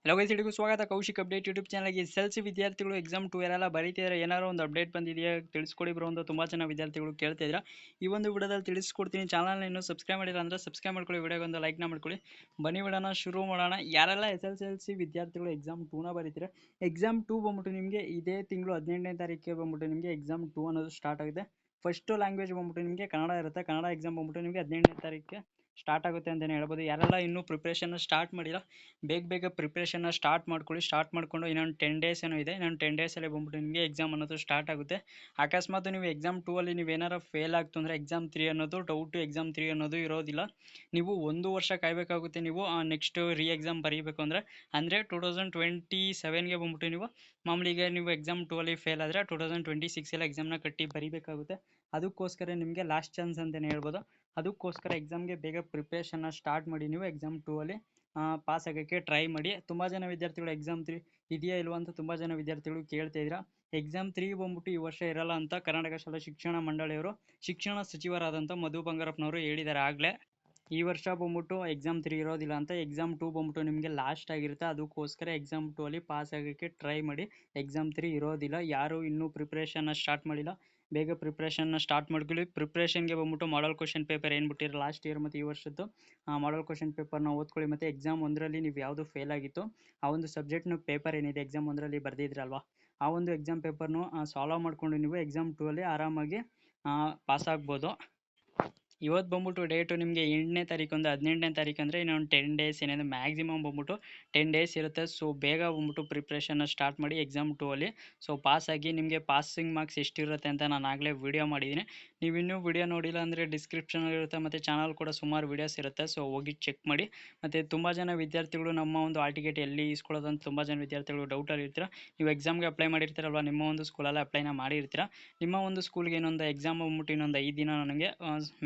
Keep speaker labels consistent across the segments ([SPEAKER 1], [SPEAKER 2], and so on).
[SPEAKER 1] Hello guys, ಎಲ್ಲರಿಗೂ ಸ್ವಾಗತ Kaushik update YouTube ಚಾನಲ್ಗೆ. ಎಸ್ ವಿದ್ಯಾರ್ಥಿಗಳು ಎಕ್ಸಾಮ್ 2 ಯಾರೆಲ್ಲ ಬರೀತಿದ್ದಾರೆ, ಏನಾರು ಒಂದು ಅಪ್ಡೇಟ್ ಬಂದಿದೆಯಾ ತಿಳಿಸ್ಕೊಡಿ ಬ್ರೋ ಅಂತ ತುಂಬ ಜನ ವಿದ್ಯಾರ್ಥಿಗಳು ಕೇಳ್ತಾ ಇದ್ದೀರಾ. ಈ ಒಂದು ವಿಡಿಯೋದಲ್ಲಿ ತಿಳಿಸ್ಕೊಡ್ತೀನಿ. ಚಾನಲ್ನ ಇನ್ನೂ ಸಬ್ಸ್ಕ್ರೈಬ್ ಮಾಡಿಲ್ಲ ಅಂದರೆ ಸಬ್ಸ್ಕ್ರೈಬ್ ಮಾಡ್ಕೊಳ್ಳಿ, ವಿಡಿಯೋಗೆ ಒಂದು ಲೈಕ್ನ ಮಾಡ್ಕೊಳ್ಳಿ. ಬನ್ನಿ ವಿಡಿಯೋನ ಶುರು ಮಾಡೋಣ. ಯಾರೆಲ್ಲ ಎಸ್ ವಿದ್ಯಾರ್ಥಿಗಳು ಎಕ್ಸಾಮ್ 2ನ ಬರೀತಾರೆ, ಎಕ್ಸಾಮ್ 2 ಬಂದ್ಬಿಟ್ಟು ನಿಮಗೆ ಇದೇ ತಿಂಗಳು 18ನೇ ತಾರೀಕಿಗೆ ಬಂದ್ಬಿಟ್ಟು ನಿಮಗೆ ಎಕ್ಸಾಮ್ 2 ಅನ್ನೋದು ಸ್ಟಾರ್ಟ್ ಆಗಿದೆ. ಫಸ್ಟ್ ಲ್ಯಾಂಗ್ವೇಜ್ ಬಂದ್ಬಿಟ್ಟು ನಿಮಗೆ ಕನ್ನಡ ಇರುತ್ತೆ. ಕನ್ನಡ ಎಕ್ಸಾಮ್ ಬಂದ್ಬಿಟ್ಟು ನಿಮಗೆ 18ನೇ ತಾರೀಕಿಗೆ ಸ್ಟಾರ್ಟ್ ಆಗುತ್ತೆ ಅಂತಲೇ ಹೇಳ್ಬೋದು. ಯಾರೆಲ್ಲ ಇನ್ನೂ ಪ್ರಿಪ್ರೇಷನ್ನ ಸ್ಟಾರ್ಟ್ ಮಾಡಿಲ್ಲ, ಬೇಗ ಪ್ರಿಪ್ರೇಷನ್ನ ಸ್ಟಾರ್ಟ್ ಮಾಡ್ಕೊಳ್ಳಿ. ಸ್ಟಾರ್ಟ್ ಮಾಡಿಕೊಂಡು ಇನ್ನೊಂದು 10 ಡೇಸ್ ಏನೋ ಇದೆ, ಇನ್ನೊಂದು 10 ಡೇಸಲ್ಲಿ ಬಂದ್ಬಿಟ್ಟು ನಿಮಗೆ ಎಕ್ಸಾಮ್ ಅನ್ನೋದು ಸ್ಟಾರ್ಟ್ ಆಗುತ್ತೆ. ಅಕಸ್ಮಾತ್ ನೀವು ಎಕ್ಸಾಮ್ 2 ಅಲ್ಲಿ ನೀವೇನಾರು ಫೇಲ್ ಆಗ್ತು ಅಂದರೆ ಎಕ್ಸಾಮ್ 3 ಅನ್ನೋದು ಡೌಟು, ಎಕ್ಸಾಮ್ 3 ಅನ್ನೋದು ಇರೋದಿಲ್ಲ. ನೀವು 1 ವರ್ಷ ಕಾಯಬೇಕಾಗುತ್ತೆ. ನೀವು ನೆಕ್ಸ್ಟ್ ಎಕ್ಸಾಮ್ ಬರೀಬೇಕು ಅಂದರೆ 2027ಗೆ ಬಂದ್ಬಿಟ್ಟು ನೀವು ಮಾಮೂಲಿಗೆ ನೀವು ಎಕ್ಸಾಮ್ 2 ಅಲ್ಲಿ ಫೇಲ್ ಆದರೆ 2026 ಎಕ್ಸಾಮ್ನ ಕಟ್ಟಿ ಬರೀಬೇಕಾಗುತ್ತೆ. ಅದಕ್ಕೋಸ್ಕರ ನಿಮಗೆ ಲಾಸ್ಟ್ ಚಾನ್ಸ್ ಅಂತಲೇ ಹೇಳ್ಬೋದು. ಅದಕ್ಕೋಸ್ಕರ ಎಕ್ಸಾಮ್ಗೆ ಬೇಗ ಪ್ರಿಪ್ರೇಷನ್ನ ಸ್ಟಾರ್ಟ್ ಮಾಡಿ. ನೀವು ಎಕ್ಸಾಮ್ 2 ಅಲ್ಲಿ ಪಾಸ್ ಆಗೋಕ್ಕೆ ಟ್ರೈ ಮಾಡಿ. ತುಂಬ ಜನ ವಿದ್ಯಾರ್ಥಿಗಳು ಎಕ್ಸಾಮ್ 3 ಇದೆಯಾ ಇಲ್ವಾ ಅಂತ ತುಂಬ ಜನ ವಿದ್ಯಾರ್ಥಿಗಳು ಕೇಳ್ತಾ ಇದ್ದೀರಾ. ಎಕ್ಸಾಮ್ 3 ಬಂದ್ಬಿಟ್ಟು ಈ ವರ್ಷ ಇರಲ್ಲ ಅಂತ ಕರ್ನಾಟಕ ಶಾಲಾ ಶಿಕ್ಷಣ ಮಂಡಳಿಯವರು, ಶಿಕ್ಷಣ ಸಚಿವರಾದಂಥ ಮಧು ಬಂಗಾರಪ್ಪನವರು ಹೇಳಿದ್ದಾರೆ ಆಗಲೇ. ಈ ವರ್ಷ ಬಂದ್ಬಿಟ್ಟು ಎಕ್ಸಾಮ್ 3 ಇರೋದಿಲ್ಲ ಅಂತ. ಎಕ್ಸಾಮ್ 2 ಬಂದ್ಬಿಟ್ಟು ನಿಮಗೆ ಲಾಸ್ಟ್ ಆಗಿರುತ್ತೆ. ಅದಕ್ಕೋಸ್ಕರ ಎಕ್ಸಾಮ್ 2 ಅಲ್ಲಿ ಪಾಸ್ ಆಗೋಕ್ಕೆ ಟ್ರೈ ಮಾಡಿ. ಎಕ್ಸಾಮ್ 3 ಇರೋದಿಲ್ಲ. ಯಾರು ಇನ್ನೂ ಪ್ರಿಪ್ರೇಷನ್ನ ಸ್ಟಾರ್ಟ್ ಮಾಡಿಲ್ಲ, ಬೇಗ ಪ್ರಿಪ್ರೇಷನ್ನ ಸ್ಟಾರ್ಟ್ ಮಾಡ್ಕೊಳ್ಳಿ. ಪ್ರಿಪ್ರೇಷನ್ಗೆ ಬಂದ್ಬಿಟ್ಟು ಮಾಡಲ್ ಕ್ವಶನ್ ಪೇಪರ್ ಏನು ಬಿಟ್ಟಿರೋ ಲಾಸ್ಟ್ ಇಯರ್ ಮತ್ತು ಈ ವರ್ಷದ್ದು ಮಾಡಲ್ ಕ್ವಶನ್ ಪೇಪರ್ನ ಓದ್ಕೊಳ್ಳಿ. ಮತ್ತು ಎಕ್ಸಾಮ್ 1ರಲ್ಲಿ ನೀವು ಯಾವುದು ಫೇಲ್ ಆಗಿತ್ತು ಆ ಒಂದು ಸಬ್ಜೆಕ್ಟ್ನ ಪೇಪರ್ ಏನಿದೆ ಎಕ್ಸಾಮ್ 1ರಲ್ಲಿ ಬರೆದಿದ್ರಲ್ವಾ, ಆ ಒಂದು ಎಕ್ಸಾಮ್ ಪೇಪರ್ನು ಸಾಲ್ವ್ ಮಾಡಿಕೊಂಡು ನೀವು ಎಕ್ಸಾಮ್ 2 ಅಲ್ಲಿ ಆರಾಮಾಗಿ ಪಾಸ್ ಆಗ್ಬೋದು. ಇವತ್ತು ಬಂದ್ಬಿಟ್ಟು ಡೇಟು ನಿಮಗೆ 8ನೇ ತಾರೀಕು, 18ನೇ ತಾರೀಕು ಅಂದರೆ ಇನ್ನೊಂದು 10 ಡೇಸ್ ಏನಿದೆ, ಮ್ಯಾಕ್ಸಿಮಮ್ ಬಂದ್ಬಿಟ್ಟು 10 ಡೇಸ್ ಇರುತ್ತೆ. ಸೊ ಬೇಗ ಬಂದ್ಬಿಟ್ಟು ಪ್ರಿಪ್ರೇಷನ್ನ ಸ್ಟಾರ್ಟ್ ಮಾಡಿ ಎಕ್ಸಾಮ್ 2 ಅಲ್ಲಿ. ಸೊ ಪಾಸಾಗಿ ನಿಮಗೆ ಪಾಸಿಂಗ್ ಮಾರ್ಕ್ಸ್ ಎಷ್ಟಿರುತ್ತೆ ಅಂತ ನಾನು ಆಗಲೇ ವಿಡಿಯೋ ಮಾಡಿದ್ದೀನಿ. ನೀವು ಇನ್ನೂ ವಿಡಿಯೋ ನೋಡಿಲ್ಲ ಅಂದರೆ ಡಿಸ್ಕ್ರಿಪ್ಷನಲ್ಲಿ ಇರುತ್ತೆ, ಮತ್ತು ಚಾನಲ್ ಕೂಡ ಸುಮಾರು ವೀಡಿಯೋಸ್ ಇರುತ್ತೆ. ಸೊ ಹೋಗಿ ಚೆಕ್ ಮಾಡಿ. ಮತ್ತು ತುಂಬ ಜನ ವಿದ್ಯಾರ್ಥಿಗಳು ನಮ್ಮ ಒಂದು ಹಾಲ್ ಟಿಕೆಟ್ ಎಲ್ಲಿ ಇಸ್ಕೊಳ್ಳೋದಂತ ತುಂಬ ಜನ ವಿದ್ಯಾರ್ಥಿಗಳು ಡೌಟಲ್ಲಿ ಇರ್ತೀರ. ನೀವು ಎಕ್ಸಾಮ್ಗೆ ಅಪ್ಲೈ ಮಾಡಿರ್ತೀರಲ್ವ, ನಿಮ್ಮ ಒಂದು ಸ್ಕೂಲಲ್ಲಿ ಅಪ್ಲೈನ ಮಾಡಿರ್ತೀರ. ನಿಮ್ಮ ಒಂದು ಸ್ಕೂಲ್ಗೆ ಇನ್ನೊಂದು ಎಕ್ಸಾಮ್ ಬಂದ್ಬಿಟ್ಟು ಇನ್ನೊಂದು 5 ದಿನ ನನಗೆ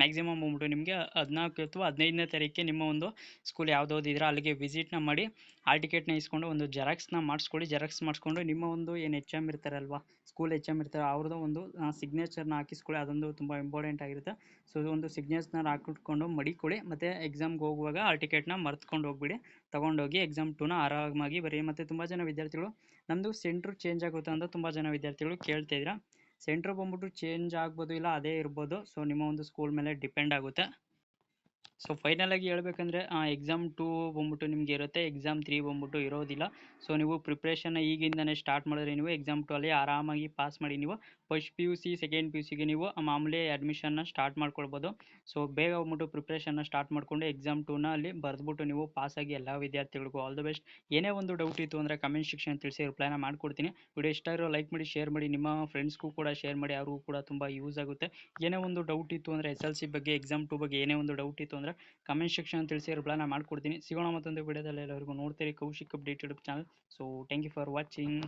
[SPEAKER 1] ಮ್ಯಾಕ್ಸಿಮಮ್ ಬಂದ್ಬಿಟ್ಟು ನಿಮಗೆ 14 ಅಥವಾ 15ನೇ ತಾರೀಕಿಗೆ ನಿಮ್ಮ ಒಂದು ಸ್ಕೂಲ್ ಯಾವುದಾದ್ರು ಇದ್ರೆ ಅಲ್ಲಿಗೆ ವಿಸಿಟ್ನ ಮಾಡಿ ಹಾಲ್ ಟಿಕೆಟ್ನ ಇಸ್ಕೊಂಡು ಒಂದು ಜೆರಾಕ್ಸ್ನ ಮಾಡಿಸ್ಕೊಳ್ಳಿ. ಜೆರಾಕ್ಸ್ ಮಾಡಿಸ್ಕೊಂಡು ನಿಮ್ಮ ಒಂದು ಏನು HM ಇರ್ತಾರಲ್ವ, ಸ್ಕೂಲ್ HM ಇರ್ತಾರೆ, ಅವ್ರದ್ದು ಒಂದು ಸಿಗ್ನೇಚರ್ನ ಹಾಕಿಸ್ಕೊಳ್ಳಿ. ಅದೊಂದು ತುಂಬ ಇಂಪಾರ್ಟೆಂಟ್ ಆಗಿರುತ್ತೆ. ಸೊ ಒಂದು ಸಿಗ್ನೇಚರ್ನ ಹಾಕಿಟ್ಕೊಂಡು ಮಡಿಕೊಳ್ಳಿ. ಮತ್ತು ಎಕ್ಸಾಮ್ಗೆ ಹೋಗುವಾಗ ಹಾಲ್ ಟಿಕೆಟ್ನ ಮರ್ತ್ಕೊಂಡು ಹೋಗ್ಬಿಡಿ, ತೊಗೊಂಡೋಗಿ ಎಕ್ಸಾಮ್ 2ನ ಆರಾಮಾಗಿ ಬರೀ. ಮತ್ತು ತುಂಬ ಜನ ವಿದ್ಯಾರ್ಥಿಗಳು ನಮ್ಮದು ಸೆಂಟ್ರ್ ಚೇಂಜ್ ಆಗುತ್ತೆ ಅಂತ ತುಂಬ ಜನ ವಿದ್ಯಾರ್ಥಿಗಳು ಕೇಳ್ತಾ ಇದ್ದೀರಾ. ಸೆಂಟ್ರ್ ಬಂದ್ಬಿಟ್ಟು ಚೇಂಜ್ ಆಗ್ಬೋದು, ಇಲ್ಲ ಅದೇ ಇರ್ಬೋದು. ಸೊ ನಿಮ್ಮ ಒಂದು ಸ್ಕೂಲ್ ಮೇಲೆ ಡಿಪೆಂಡ್ ಆಗುತ್ತೆ. ಸೊ ಫೈನಲಾಗಿ ಹೇಳ್ಬೇಕಂದ್ರೆ ಎಕ್ಸಾಮ್ 2 ಬಂದ್ಬಿಟ್ಟು ನಿಮಗೆ ಇರುತ್ತೆ, ಎಕ್ಸಾಮ್ 3 ಬಂದ್ಬಿಟ್ಟು ಇರೋದಿಲ್ಲ. ಸೊ ನೀವು ಪ್ರಿಪ್ರೇಷನ್ನ ಈಗಿಂದನೇ ಸ್ಟಾರ್ಟ್ ಮಾಡಿದ್ರೆ ನೀವು ಎಕ್ಸಾಮ್ 2 ಅಲ್ಲಿ ಆರಾಮಾಗಿ ಪಾಸ್ ಮಾಡಿ. ನೀವು ಫಸ್ಟ್ PUC ಸೆಕೆಂಡ್ PUCಗೆ ನೀವು ಮಾಮೂಲಿ ಅಡ್ಮಿಷನ್ನ ಸ್ಟಾರ್ಟ್ ಮಾಡ್ಕೊಳ್ಬೋದು. ಸೊ ಬೇಗ ಬಂದ್ಬಿಟ್ಟು ಪ್ರಿಪ್ರೇಷನ್ನ ಸ್ಟಾರ್ಟ್ ಮಾಡಿಕೊಂಡು ಎಕ್ಸಾಮ್ 2ನ ಅಲ್ಲಿ ಬರೆದ್ಬಿಟ್ಟು ನೀವು ಪಾಸಾಗಿ. ಎಲ್ಲ ವಿದ್ಯಾರ್ಥಿಗಳಿಗೂ ಆಲ್ ದ ಬೆಸ್ಟ್. ಏನೇ ಒಂದು ಡೌಟ್ ಇತ್ತು ಅಂದರೆ ಕಮೆಂಟ್ ಸೆಕ್ಷನ್ ತಿಳಿಸಿ, ರಿಪ್ಲೈನ ಮಾಡ್ಕೊಡ್ತೀನಿ. ವಿಡಿಯೋ ಇಷ್ಟ ಇರೋ ಲೈಕ್ ಮಾಡಿ, ಶೇರ್ ಮಾಡಿ, ನಿಮ್ಮ ಫ್ರೆಂಡ್ಸ್ಗೂ ಕೂಡ ಶೇರ್ ಮಾಡಿ, ಅವ್ರಿಗೂ ಕೂಡ ತುಂಬ ಯೂಸ್ ಆಗುತ್ತೆ. ಏನೇ ಒಂದು ಡೌಟ್ ಇತ್ತು ಅಂದರೆ SLC ಬಗ್ಗೆ, ಎಕ್ಸಾಮ್ 2 ಬಗ್ಗೆ ಏನೇ ಒಂದು ಡೌಟ್ ಇತ್ತು ಅಂದರೆ ಕಮೆಂಟ್ ಸೆಕ್ಷನ್ ತಿಳಿಸಿ, ರಿಪ್ಲೈನ ಮಾಡ್ಕೊಡ್ತೀನಿ. ಸಿಗೋಣ ಮತ್ತೊಂದು ವಿಡಿಯೋದಲ್ಲಿ. ಎಲ್ಲರಿಗೂ ನೋಡ್ತೀರಿ Kaushik update YouTube channel. So thank you for watching.